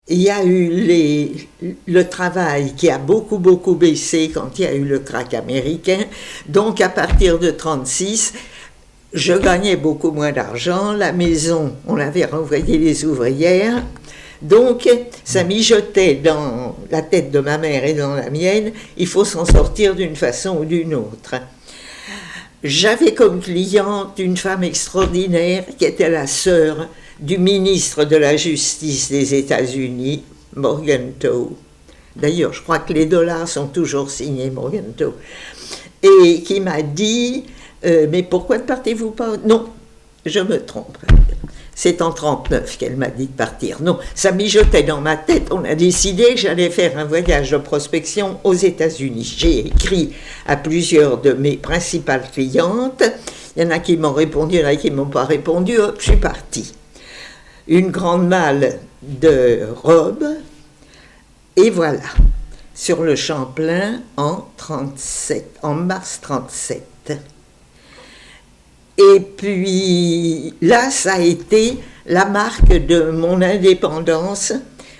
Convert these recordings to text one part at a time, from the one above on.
il y a eu le travail qui a beaucoup baissé quand il y a eu le krach américain. Donc à partir de 1936, je gagnais beaucoup moins d'argent. La maison, on avait renvoyé les ouvrières. Donc ça mijotait dans la tête de ma mère et dans la mienne. Il faut s'en sortir d'une façon ou d'une autre. J'avais comme cliente une femme extraordinaire qui était la sœur du ministre de la Justice des États-Unis, Morgenthau. D'ailleurs, je crois que les dollars sont toujours signés Morgenthau. Et qui m'a dit mais pourquoi ne partez-vous pas? Non, je me trompe. C'est en 1939 qu'elle m'a dit de partir. Non, ça mijotait dans ma tête. On a décidé que j'allais faire un voyage de prospection aux États-Unis. J'ai écrit à plusieurs de mes principales clientes. Il y en a qui m'ont répondu, il y en a qui ne m'ont pas répondu. Hop, je suis partie. Une grande malle de robes, et voilà, sur le Champlain en mars 1937. Et puis là, ça a été la marque de mon indépendance.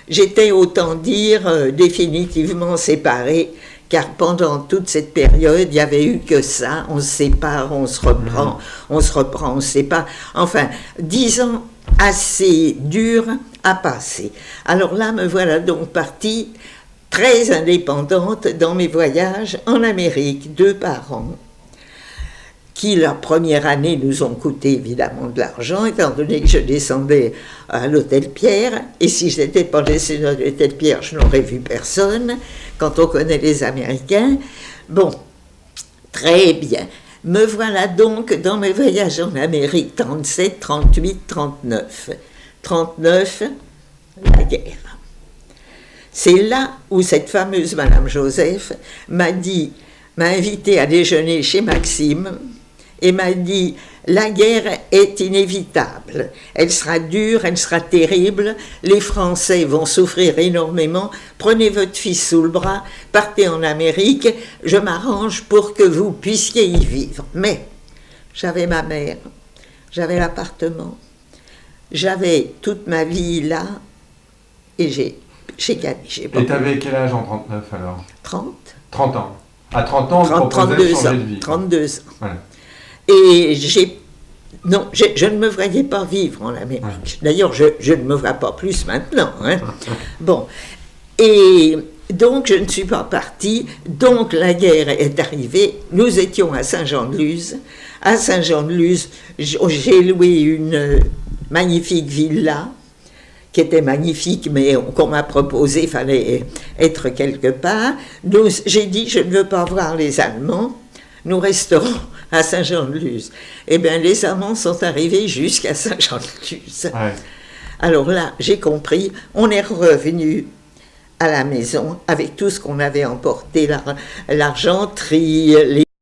J'étais, autant dire, définitivement séparée, car pendant toute cette période, il n'y avait eu que ça. On se sépare, on se reprend, on se sépare. Enfin, 10 ans assez durs à passer. Alors là, me voilà donc partie très indépendante dans mes voyages en Amérique, 2 par an, qui la première année nous ont coûté évidemment de l'argent, étant donné que je descendais à l'hôtel Pierre, et si je n'étais pas descendue à l'hôtel Pierre, je n'aurais vu personne, quand on connaît les Américains. Bon, très bien. Me voilà donc dans mes voyages en Amérique, 37, 38, 39. 39, la guerre. C'est là où cette fameuse Madame Joseph m'a invité à déjeuner chez Maxime et m'a dit « La guerre est inévitable, elle sera dure, elle sera terrible, les Français vont souffrir énormément, prenez votre fils sous le bras, partez en Amérique, je m'arrange pour que vous puissiez y vivre. » Mais j'avais ma mère, j'avais l'appartement, j'avais toute ma vie là, et j'ai gagné. Et tu avais quel âge en 39 alors? 30. 30 ans. À 30 ans, on proposait de changer de vie. 32 ans. Voilà. Et je ne me voyais pas vivre en Amérique. Ouais. D'ailleurs, je ne me vois pas plus maintenant. Hein. Bon. Et donc, je ne suis pas partie. Donc, la guerre est arrivée. Nous étions à Saint-Jean-de-Luz. À Saint-Jean-de-Luz, j'ai loué une magnifique villa, qui était magnifique, mais qu'on m'a proposé, il fallait être quelque part. J'ai dit, je ne veux pas voir les Allemands. Nous resterons à Saint-Jean-de-Luz. Eh bien, les Allemands sont arrivés jusqu'à Saint-Jean-de-Luz. Ouais. Alors là, j'ai compris, on est revenu à la maison avec tout ce qu'on avait emporté, l'argenterie, les